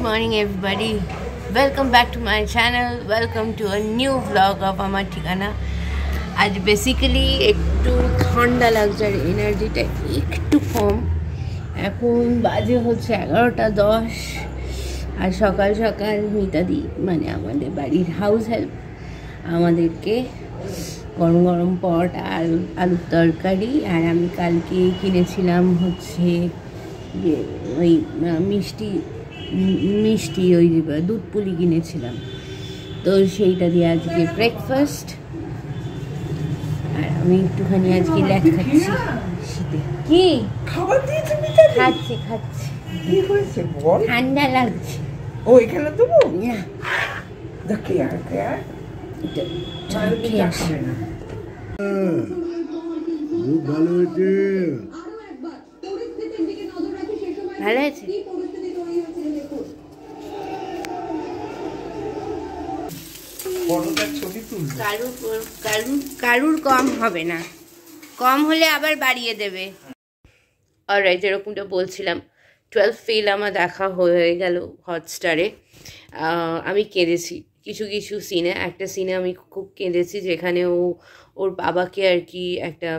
morning everybody, welcome back to my channel, welcome to a new vlog of Amar Thikana. आज basically একটু ঠান্ডা লাগছে আর এনার্জিটা একটু কম। এখন বাজে হচ্ছে 11:10 আর সকাল সকাল মিতাদি মানে আমাদের বাড়ির হাউস হেল্প আমাদেরকে গরম গরম পট আর আলুর তরকারি, আর আমি কালকে কিনেছিলাম হচ্ছে যে ওই মিষ্টি ওই দুধ পুলি কিনেছিলাম, তো সেইটা দিয়ে আজকে ব্রেকফাস্ট। আর আমি একটুখানি আজকে ল্যাট খাচ্ছি শীতে। কি খাবার দিয়েছে? খাচ্ছি কি হয়েছে বল? ঠান্ডা লাগছে। ও এখানে দেবো না দেখে আর খেয়ে আসে না। খুব ভালো হয়েছে, ভালো আছে। ছবি তুল। কারুর কম হবে না, কম হলে আবার বাড়িয়ে দেবে। অলরাইট, যেরকমটা বলছিলাম 12 ফেল আমার দেখা হয়ে গেল হটস্টারে। আমি কেঁদেছি কিছু কিছু সিনে। একটা সিনে আমি খুব কেঁদেছি যেখানে ওর বাবাকে আর কি একটা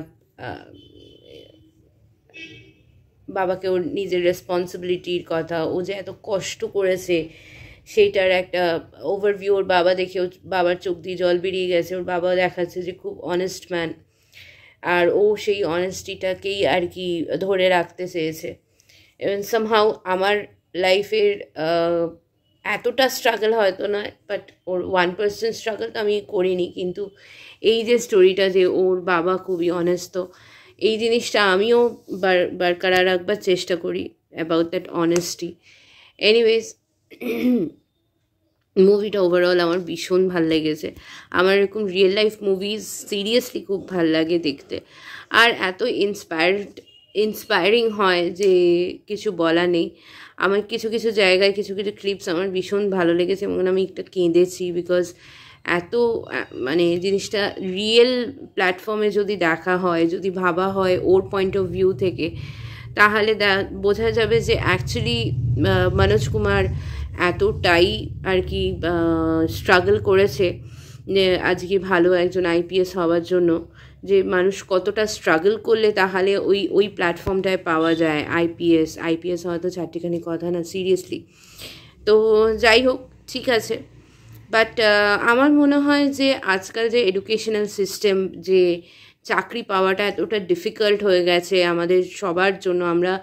বাবাকে ওর নিজের রেসপন্সিবিলিটির কথা, ও যে এত কষ্ট করেছে সেইটার একটা ওভারভিউ। ওর বাবা দেখে ওর বাবার চোখ দিয়ে জল বেরিয়ে গেছে। ওর বাবা দেখাচ্ছে যে খুব অনেস্ট ম্যান, আর ও সেই অনেস্টিটাকেই আর কি ধরে রাখতে চেয়েছে। এবং সামহাউ আমার লাইফের এতটা স্ট্রাগল হয়তো নয়, বাট ওর 1% স্ট্রাগল তো আমি করিনি, কিন্তু এই যে স্টোরিটা যে ওর বাবা খুবই অনেস্ট, তো এই জিনিসটা আমিও বরকরার রাখবার চেষ্টা করি অ্যাবাউট দ্যাট অনেস্টি। এনিওয়েজ, মুভিটা ওভারঅল আমার ভীষণ ভাল লেগেছে। আমার এরকম রিয়েল লাইফ মুভিজ সিরিয়াসলি খুব ভাল লাগে দেখতে, আর এত ইন্সপায়ারিং হয় যে কিছু বলা নেই। আমার কিছু কিছু জায়গায় কিছু কিছু ক্লিপস আমার ভীষণ ভালো লেগেছে এবং আমি একটা কেঁদেছি, বিকজ এত মানে জিনিসটা রিয়েল প্ল্যাটফর্মে যদি দেখা হয়, যদি ভাবা হয় ওর পয়েন্ট অফ ভিউ থেকে, তাহলে বোঝা যাবে যে অ্যাকচুয়ালি মনোজ কুমার এতটাই আর কি স্ট্রাগল করেছে যে আজকে ভালো একজন আইপিএস হওয়ার জন্য, যে মানুষ কতটা স্ট্রাগল করলে তাহলে ওই প্ল্যাটফর্মটায় পাওয়া যায়। আইপিএস হয়তো চারটিখানি কথা না, সিরিয়াসলি। তো যাই হোক, ঠিক আছে, বাট আমার মনে হয় যে আজকাল যে এডুকেশনাল সিস্টেম, যে চাকরি পাওয়াটা এতটা ডিফিকাল্ট হয়ে গেছে আমাদের সবার জন্য। আমরা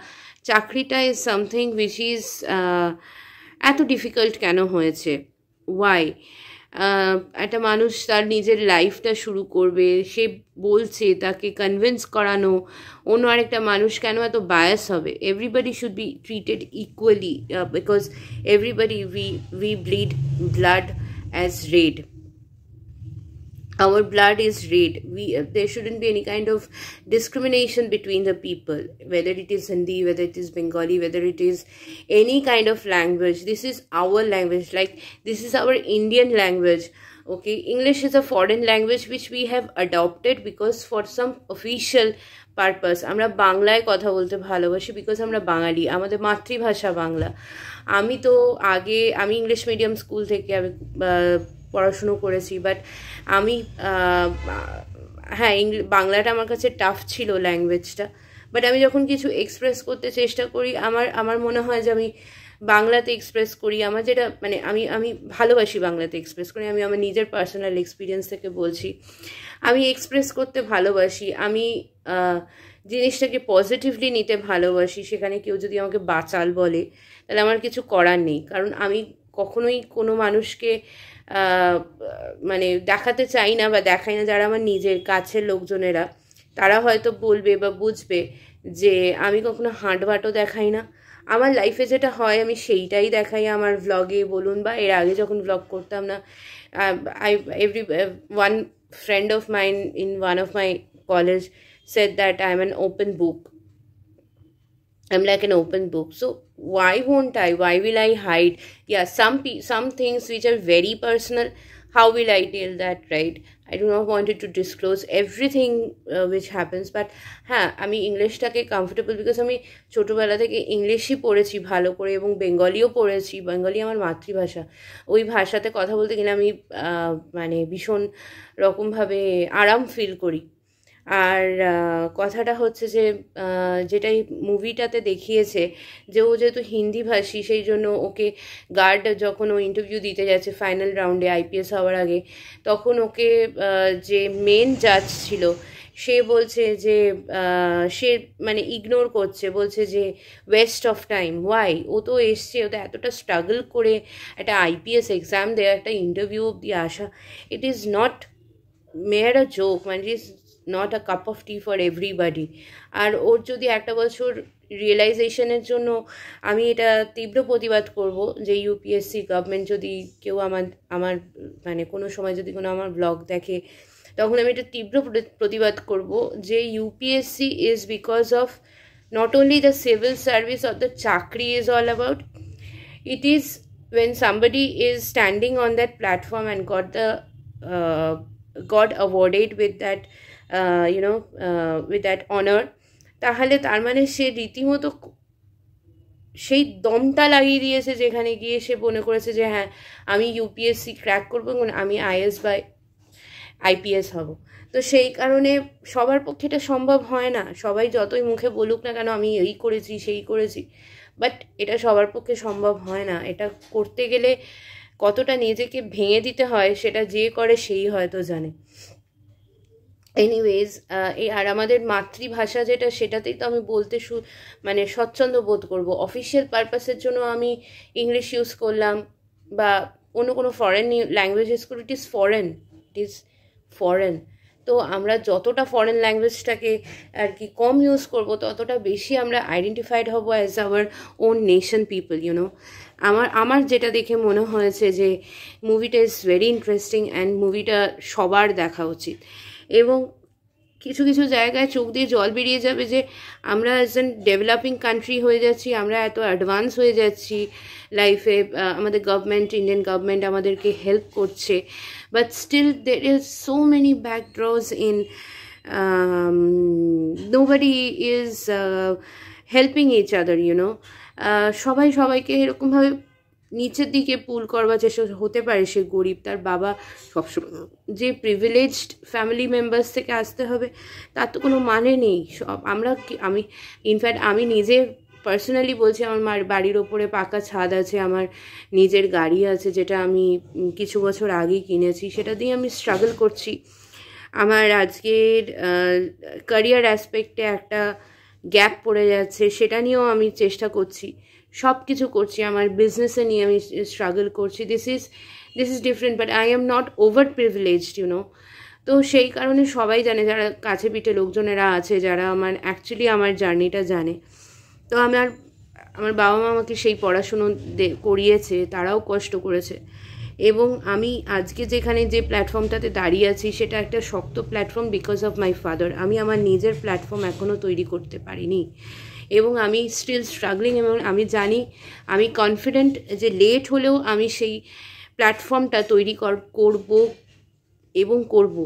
চাকরিটা ইজ সামথিং উইচ ইজ এত ডিফিকাল্ট কেন হয়েছে? ওয়াই? একটা মানুষ তার নিজের লাইফটা শুরু করবে, সে বলছে, তাকে কনভিন্স করানো অন্য আরেকটা মানুষ কেন এত বায়াস হবে? Everybody should be treated equally, because everybody we bleed blood as red. Our blood is red. There shouldn't be any kind of discrimination between the people, whether it is Hindi, whether it is Bengali, whether it is any kind of language. This is our language, like this is our Indian language. Okay, English is a foreign language which we have adopted because for some official purpose. আমরা বাংলায় কথা বলতে ভালোবাসি because আমরা বাঙালি, আমাদের মাতৃভাষা বাংলা। আমি English medium school থেকে আমি পড়াশুনো করেছি, বাট আমি হ্যাঁ বাংলাটা আমার কাছে টাফ ছিল ল্যাঙ্গুয়েজটা, বাট আমি যখন কিছু এক্সপ্রেস করতে চেষ্টা করি আমার মনে হয় যে আমি বাংলাতে এক্সপ্রেস করি। আমার যেটা মানে আমি ভালোবাসি বাংলাতে এক্সপ্রেস করি। আমি আমার নিজের পার্সোনাল এক্সপিরিয়েন্স থেকে বলছি, আমি এক্সপ্রেস করতে ভালোবাসি। আমি জিনিসটাকে পজিটিভলি নিতে ভালোবাসি। সেখানে কেউ যদি আমাকে বাচাল বলে তাহলে আমার কিছু করার নেই, কারণ আমি কখনোই কোনো মানুষকে মানে দেখাতে চাই না বা দেখাই না। যারা আমার নিজের কাছের লোকজনেরা, তারা হয়তো বলবে বা বুঝবে যে আমি কখনো হাঁটবাটও দেখাই না। আমার লাইফে যেটা হয় আমি সেইটাই দেখাই আমার ভ্লগে বলুন, বা এর আগে যখন ভ্লগ করতাম না। One friend of mine in one of my college said that I'm an open book. I'm like an open book. So why won't I? Why will I hide? Yeah, some things which are very personal, how will I tell that, right? I do not want it to disclose everything which happens, but হ্যাঁ আমি ইংলিশটাকে comfortable, because আমি ছোটোবেলা থেকে ইংলিশই পড়েছি ভালো করে এবং বেঙ্গলিও পড়েছি, বেঙ্গলি আমার মাতৃভাষা। ওই ভাষাতে কথা বলতে গেলে আমি মানে ভীষণ রকমভাবে আরাম ফিল করি। আর কথাটা হচ্ছে যে যেটাই মুভিটাতে দেখিয়েছে যে ও যেহেতু হিন্দিভাষী, সেই জন্য ওকে গার্ড যখন ও ইন্টারভিউ দিতে যাচ্ছে ফাইনাল রাউন্ডে আইপিএস হওয়ার আগে, তখন ওকে যে মেন জাজ ছিল সে বলছে যে সে মানে ইগনোর করছে, বলছে যে ওয়েস্ট অফ টাইম, ওয়াই, ও তো এসছে, ও তো এতটা স্ট্রাগল করে একটা আইপিএস এক্সাম দেওয়া, একটা ইন্টারভিউ অব্দি আসা, it is not mere a joke, মানে it is not a cup of tea for everybody. আর ওর যদি একটা বছর রিয়েলাইজেশনের জন্য আমি এটা তীব্র প্রতিবাদ করব যে ইউপিএসসি গভর্নমেন্ট যদি কেউ আমার মানে কোনো সময় যদি কোনো আমার ব্লগ দেখে, তখন আমি এটা তীব্র প্রতিবাদ করব যে UPSC is because of not only the civil service or the চাকরি is all about, it is when somebody is standing on that platform and got awarded with that with that honor, তাহলে তার মানে সে রীতিমতো সেই দমটা লাগিয়ে দিয়েছে যেখানে গিয়ে সে মনে করেছে যে হ্যাঁ আমি ইউপিএসসি ক্র্যাক করবো এবং আমি আইএস বা আইপিএস হব। তো সেই কারণে সবার পক্ষে এটা সম্ভব হয় না, সবাই যতই মুখে বলুক না কেন আমি এই করেছি সেই করেছি, বাট এটা সবার পক্ষে সম্ভব হয় না। এটা করতে গেলে কতটা নিজেকে ভেঙে দিতে হয় সেটা যে করে সেই হয়তো জানে। এনিওয়েজ আর আমাদের মাতৃভাষা যেটা, সেটাতেই তো আমি বলতে মানে স্বচ্ছন্দ বোধ করব। অফিসিয়াল পারপাসের জন্য আমি ইংলিশ ইউজ করলাম বা অন্য কোনো ফরেন ল্যাঙ্গুয়েজ ইউজ করি, ইট ইজ ফরেন। তো আমরা যতটা ফরেন ল্যাঙ্গুয়েজটাকে আর কি কম ইউজ করব, ততটা বেশি আমরা আইডেন্টিফাইড হব as our own nation people, you know. আমার যেটা দেখে মনে হয়েছে যে মুভিটা ইজ ভেরি ইন্টারেস্টিং অ্যান্ড মুভিটা সবার দেখা উচিত। এবং কিছু কিছু জায়গায় চোখ দিয়ে জল বেরিয়ে যাবে যে আমরা অ্যাজ এন ডেভেলপিং কান্ট্রি হয়ে যাচ্ছি, আমরা এত অ্যাডভান্স হয়ে যাচ্ছি লাইফে, আমাদের গভর্নমেন্ট, ইন্ডিয়ান গভর্নমেন্ট আমাদেরকে হেল্প করছে, but still there is so many backdrops in, nobody is helping each other, you know. সবাই সবাইকে এরকমভাবে নিচের দিকে পুল করবার চেষ্টা, হতে পারে সে গরিব, তার বাবা সবসময় যে প্রিভিলেজড ফ্যামিলি মেম্বার্স থেকে আসতে হবে তার তো কোনো মানে নেই। আমি ইনফ্যাক্ট আমি নিজে পার্সোনালি বলছি, আমার বাড়ির ওপরে পাকা ছাদ আছে, আমার নিজের গাড়ি আছে যেটা আমি কিছু বছর আগেই কিনেছি, সেটা দিয়ে আমি স্ট্রাগল করছি। আমার আজকের ক্যারিয়ার অ্যাসপেক্টে একটা গ্যাপ পড়ে যাচ্ছে, সেটা নিয়েও আমি চেষ্টা করছি, সব কিছু করছি। আমার বিজনেসে নিয়ে আমি স্ট্রাগল করছি। This is different, but I am not over privileged, you know. তো সেই কারণে সবাই জানে, যারা কাছে পিঠে লোকজনেরা আছে, যারা অ্যাকচুয়ালি আমার জার্নিটা জানে। তো আমার বাবা মা আমাকে সেই পড়াশুনো করিয়েছে, তারাও কষ্ট করেছে, এবং আমি আজকে যেখানে যে প্ল্যাটফর্মটাতে দাঁড়িয়ে আছি সেটা একটা শক্ত platform because of my father. আমি আমার নিজের প্ল্যাটফর্ম এখনও তৈরি করতে পারিনি এবং আমি স্টিল স্ট্রাগলিং, এবং আমি জানি, আমি কনফিডেন্ট যে লেট হলেও আমি সেই প্ল্যাটফর্মটা তৈরি করব এবং করব।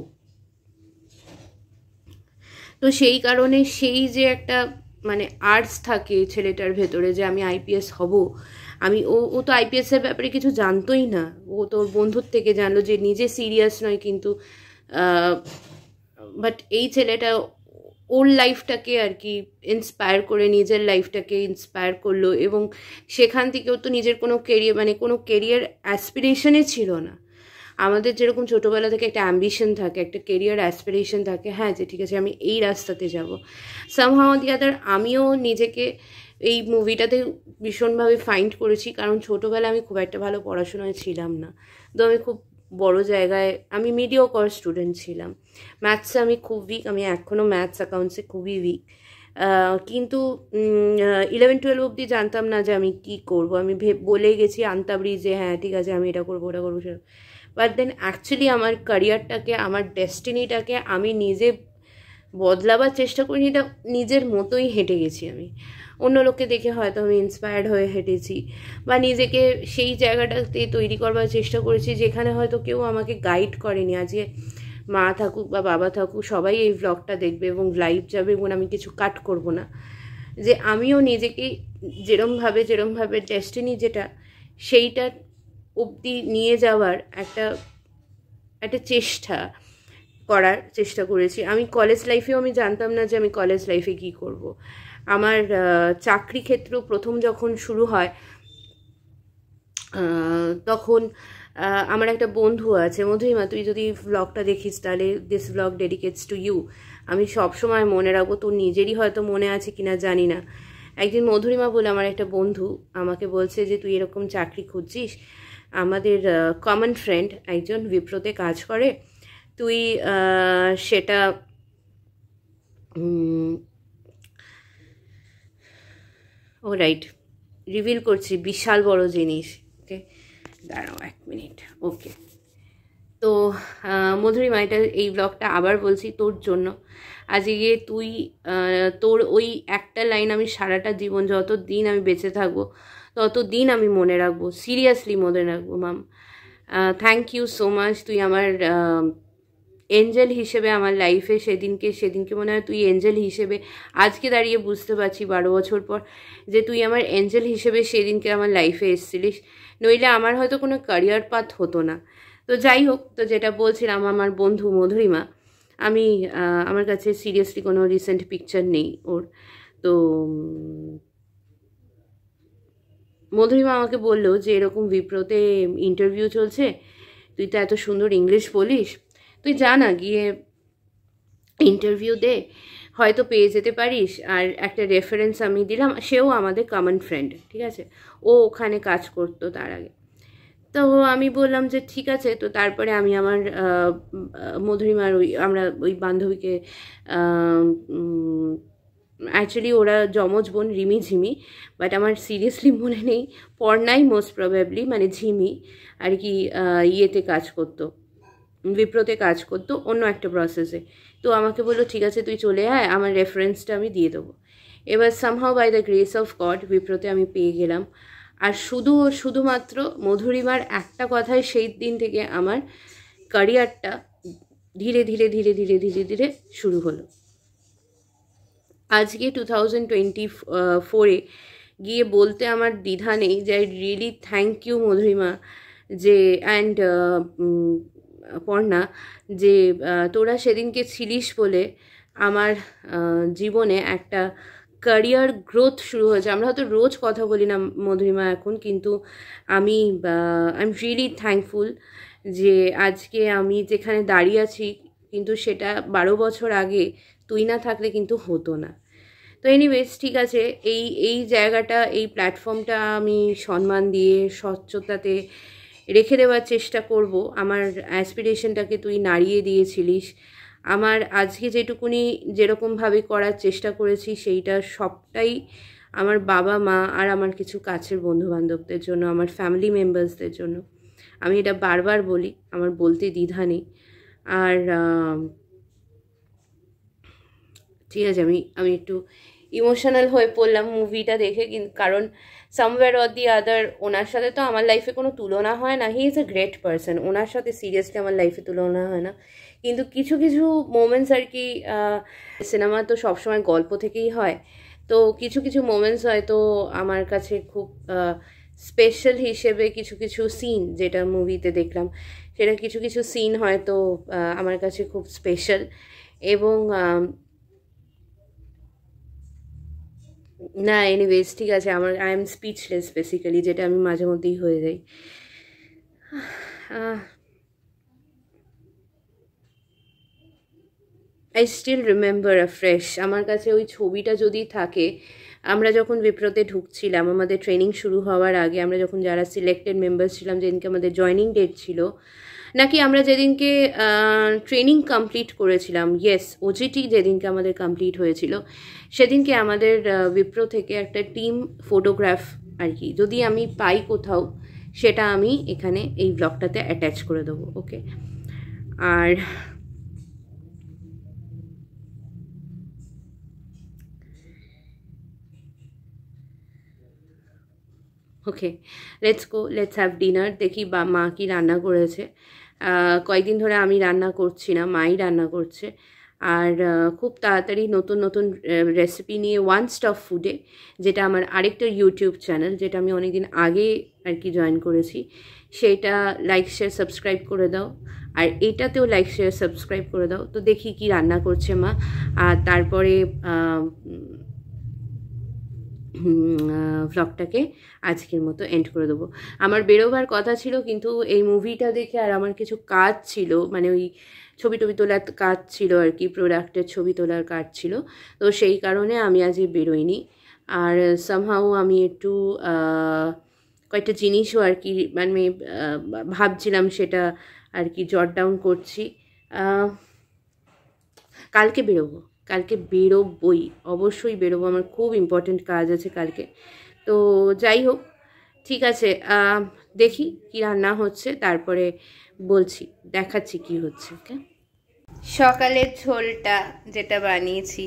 তো সেই কারণে সেই যে একটা মানে আর্টস থাকে ছেলেটার ভেতরে যে আমি আইপিএস হব, ও তো আইপিএসের ব্যাপারে কিছু জানতোই না, ও তোর বন্ধুর থেকে জানলো যে নিজে সিরিয়াস নয়, কিন্তু বাট এই ছেলেটা ওর লাইফটাকে আর কি ইন্সপায়ার করে নিজের লাইফটাকে ইন্সপায়ার করলো, এবং সেখান থেকেও তো নিজের কোনো কেরিয়ার অ্যাসপিরেশনে ছিল না। আমাদের যেরকম ছোটোবেলা থেকে একটা অ্যাম্বিশন থাকে, একটা কেরিয়ার অ্যাসপিরেশন থাকে, হ্যাঁ যে ঠিক আছে আমি এই রাস্তাতে যাব। সামহাউ দি আদার আমিও নিজেকে এই মুভিটাতে ভীষণভাবে ফাইন্ড করেছি, কারণ ছোটোবেলায় আমি খুব একটা ভালো পড়াশোনায় ছিলাম না, তো আমি খুব বড় জায়গায়, আমি মিডিওকর স্টুডেন্ট ছিলাম। ম্যাথসে আমি খুব উইক, আমি এখনও ম্যাথস অ্যাকাউন্টসে খুবই উইক, কিন্তু 11-12 অবধি জানতাম না যে আমি কী করবো। আমি বলে গেছি আনতাবড়ি যে হ্যাঁ ঠিক আছে আমি এটা করবো ওটা করবো সেটা, বাট দেন অ্যাকচুয়ালি আমার ক্যারিয়ারটাকে, আমার ডেস্টিনিটাকে আমি নিজে বদলাবার চেষ্টা করিনি, এটা নিজের মতোই হেঁটে গেছি আমি। অন্য লোককে দেখে হয়তো আমি ইন্সপায়ার্ড হয়ে হেঁটেছি, বা নিজেকে সেই জায়গাটাতে তৈরি করবার চেষ্টা করেছি যেখানে হয়তো কেউ আমাকে গাইড করেনি। আজকে মা থাকুক বা বাবা থাকুক সবাই এই ভ্লগটা দেখবে এবং লাইভ যাবে, এবং আমি কিছু কাট করব না, যে আমিও নিজেকে যেরমভাবে ডেস্টিনি যেটা সেইটা অবধি নিয়ে যাওয়ার একটা করার চেষ্টা করেছি। আমি কলেজ লাইফেও আমি জানতাম না যে আমি কলেজ লাইফে কী করব। আমার চাকরি ক্ষেত্র প্রথম যখন শুরু হয় তখন আমার একটা বন্ধু আছে, মধুরিমা, তুই যদি ভ্লগটা দেখিস তাহলে this vlog dedicates to you. আমি সবসময় মনে রাখবো, তোর নিজেরই হয়তো মনে আছে কিনা জানি না। একদিন মধুরিমা বলে আমার একটা বন্ধু আমাকে বলছে যে তুই এরকম চাকরি খুঁজছিস, আমাদের কমন ফ্রেন্ড একজন উইপ্রোতে কাজ করে, তুই সেটা ও রাইট রিভিল করছি, বিশাল বড় জিনিস। ওকে, দাঁড়াও 1 মিনিট। ওকে, তো মধুরিমা, এই ব্লগটা আবার বলছি তোর জন্য। আজকে তুই তোর ওই একটা লাইন আমি সারাটা জীবন, যত দিন আমি বেঁচে থাকবো তত দিন আমি মনে রাখবো, সিরিয়াসলি মনে রাখবো mom. Thank you so much. তুই আমার এঞ্জেল হিসেবে আমার লাইফে সেদিনকে মনে হয় তুই এঞ্জেল হিসেবে, আজকে দাঁড়িয়ে বুঝতে পারছি 12 বছর পর যে তুই আমার এঞ্জেল হিসেবে সেদিনকে আমার লাইফে এসেছিলিস, নইলে আমার হয়তো কোনো ক্যারিয়ার পাথ হতো না। তো যাই হোক, তো যেটা বলছিলাম, আমার বন্ধু মধুরিমা, আমি আমার কাছে সিরিয়াসলি কোনো রিসেন্ট পিকচার নেই ওর। তো মধুরিমা আমাকে বললো যে এরকম উইপ্রোতে ইন্টারভিউ চলছে, তুই তো এত সুন্দর ইংলিশ বলিস, তুই যা না গিয়ে ইন্টারভিউ দে, হয়তো পেয়ে যেতে পারিস। আর একটা রেফারেন্স আমি দিলাম, সেও আমাদের কমন ফ্রেন্ড, ঠিক আছে, ও ওখানে কাজ করতো তার আগে। তো আমি বললাম যে ঠিক আছে। তো তারপরে আমি আমার মধুরিমার আমরা ওই বান্ধবীকে, অ্যাকচুয়ালি ওরা যমজ বোন, রিমি ঝিমি, বাট আমার সিরিয়াসলি মনে নেই, পর্ণাই মোস্ট প্রবাবলি, মানে ঝিমি আর কি ইয়েতে কাজ করতো, উইপ্রোতে কাজ করতো অন্য একটা প্রসেসে। তো আমাকে বললো ঠিক আছে তুই চলে আয়, আমার রেফারেন্সটা আমি দিয়ে দেবো। এবার somehow by the grace of God উইপ্রোতে আমি পেয়ে গেলাম। আর শুধুমাত্র মধুরিমার একটা কথায় সেই দিন থেকে আমার ক্যারিয়ারটা ধীরে ধীরে ধীরে ধীরে ধীরে ধীরে শুরু হলো। আজকে 2024-এ গিয়ে বলতে আমার দ্বিধা নেই যে I really thank you Madhurima, যে অ্যান্ড পর্ণা, যে তোরা সেদিনকে ছিলিস বলে আমার জীবনে একটা ক্যারিয়ার গ্রোথ শুরু হয়েছে। আমরা হয়তো রোজ কথা বলি না মধুরিমা এখন, কিন্তু আই এম রিয়েলি থ্যাঙ্কফুল যে আজকে আমি যেখানে দাঁড়িয়ে আছি, কিন্তু সেটা 12 বছর আগে তুই না থাকলে কিন্তু হতো না। তো এনিওয়েজ, ঠিক আছে, এই জায়গাটা, এই প্ল্যাটফর্মটা আমি সম্মান দিয়ে স্বচ্ছতাতে রেখে দেওয়ার চেষ্টা করব। আমার অ্যাসপিরেশনটাকে তুই নাড়িয়ে দিয়েছিলিস। আমার আজকে যেরকমভাবে করার চেষ্টা করেছি সেইটা সবটাই আমার বাবা মা আর আমার কিছু কাছের বন্ধুবান্ধবদের জন্য, আমার ফ্যামিলি মেম্বার্সদের জন্য। আমি এটা বারবার বলি, আমার বলতে দ্বিধা নেই। আর ঠিক আছে, আমি একটু ইমোশনাল হয়ে পড়লাম মুভিটা দেখে, কিন্তু কারণ সামওয়্যার অর দি আদার ওনার সাথে তো আমার লাইফে কোনো তুলনা হয় না। He is a great person, ওনার সাথে সিরিয়াসলি আমার লাইফে তুলনা হয় না। কিন্তু কিছু কিছু মোমেন্টস আর কি, সিনেমা তো সবসময় গল্প থেকেই হয়, তো কিছু কিছু মোমেন্টস হয়তো আমার কাছে খুব স্পেশাল হিসেবে, কিছু কিছু সিন যেটা মুভিতে দেখলাম, সেটা কিছু কিছু সিন হয়তো আমার কাছে খুব স্পেশাল। এবং না, এনিওয়েজ, ঠিক আছে, আই এম স্পিচলেস বেসিক্যালি, যেটা আমি মাঝে মধ্যেই হয়ে যাই। আই স্টিল রিমেম্বার ফ্রেশ, আমার কাছে ওই ছবিটা যদি থাকে, আমরা যখন উইপ্রোতে ঢুকছিলাম, আমাদের ট্রেনিং শুরু হওয়ার আগে, আমরা যখন যারা সিলেক্টেড মেম্বার্স ছিলাম, যেদিনকে আমাদের জয়নিং ডেট ছিল, নাকি আমরা যেদিনকে ট্রেনিং কমপ্লিট করেছিলাম, ইয়েস, ওজিটি যেদিনকে আমাদের কমপ্লিট হয়েছিল, সেদিনকে আমাদের উইপ্রো থেকে একটা টিম ফটোগ্রাফ আর কি, যদি আমি পাই কোথাও, সেটা আমি এখানে এই ব্লগটাতে অ্যাটাচ করে দেবো। ওকে, আর ওকে, লেটস হ্যাভ ডিনার। দেখি বা মা কি রান্না করেছে। কয়েকদিন ধরে আমি রান্না করছি না, মাই রান্না করছে। আর খুব তাড়াতাড়ি নতুন নতুন রেসিপি নিয়ে ওয়ান স্টপ ফুডে, যেটা আমার আরেকটা ইউটিউব চ্যানেল, যেটা আমি অনেকদিন আগে আর কি জয়েন করেছি, সেইটা লাইক শেয়ার সাবস্ক্রাইব করে দাও। আর এটাতেও লাইক শেয়ার সাবস্ক্রাইব করে দাও। তো দেখি কি রান্না করছে মা। আর তারপরে ভ্লগটাকে আজকের মতো এন্ড করে দেবো। আমার বেরোবার কথা ছিল, কিন্তু এই মুভিটা দেখে আর আমার কিছু কাজ ছিল, মানে ওই ছবি টবি তোলার কাজ ছিল আর কি, প্রোডাক্টের ছবি তোলার কাজ ছিল। তো সেই কারণে আমি আজকে বেরোইনি। আর সামহাও আমি একটু কয়েকটা জিনিসও আর কি মানে ভাবছিলাম, সেটা আর কি জট ডাউন করছি। কালকে বেরোবই, অবশ্যই বেরোবো, আমার খুব ইম্পর্টেন্ট কাজ আছে কালকে। তো যাই হোক, ঠিক আছে, দেখি কি রান্না হচ্ছে, তারপরে বলছি, দেখাচ্ছি কি হচ্ছে। ওকে, সকালের ঝোলটা যেটা বানিয়েছি,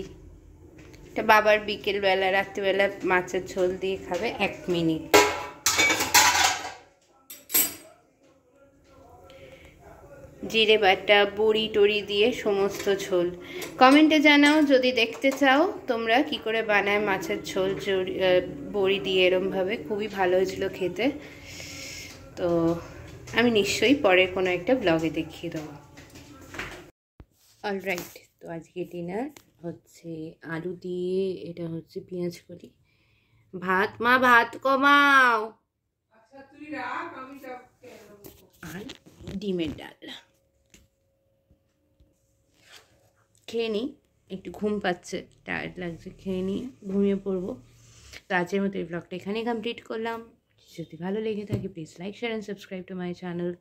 এটা বাবার বিকেলবেলা রাত্রিবেলা মাছের ঝোল দিয়ে খাবে। 1 মিনিট। জিরে বাটা, বড়ি টড়ি দিয়ে সমস্ত ঝোল। কমেন্টে জানাও যদি দেখতে চাও তোমরা কি করে বানায় মাছের ঝোল বড়ি দিয়ে এরমভাবে, খুবই ভালো হয়েছিল খেতে। তো আমি নিশ্চয়ই পরে কোনো একটা ব্লগে দেখিয়ে দেবো। অলরাইট, তো আজকে ডিনার হচ্ছে আলু দিয়ে, এটা হচ্ছে পেঁয়াজ কলি, ভাত, মা ভাত কমাও, আর ডিমের ডাল। খেয়ে নিই, একটু ঘুম পাচ্ছে, টায়ার্ড লাগছে, খেয়ে নিয়ে ঘুমিয়ে পড়বো। তো আজকের মতো এই ব্লগটা এখানেই কমপ্লিট করলাম। যদি ভালো লেগে থাকে please like share and subscribe to my channel.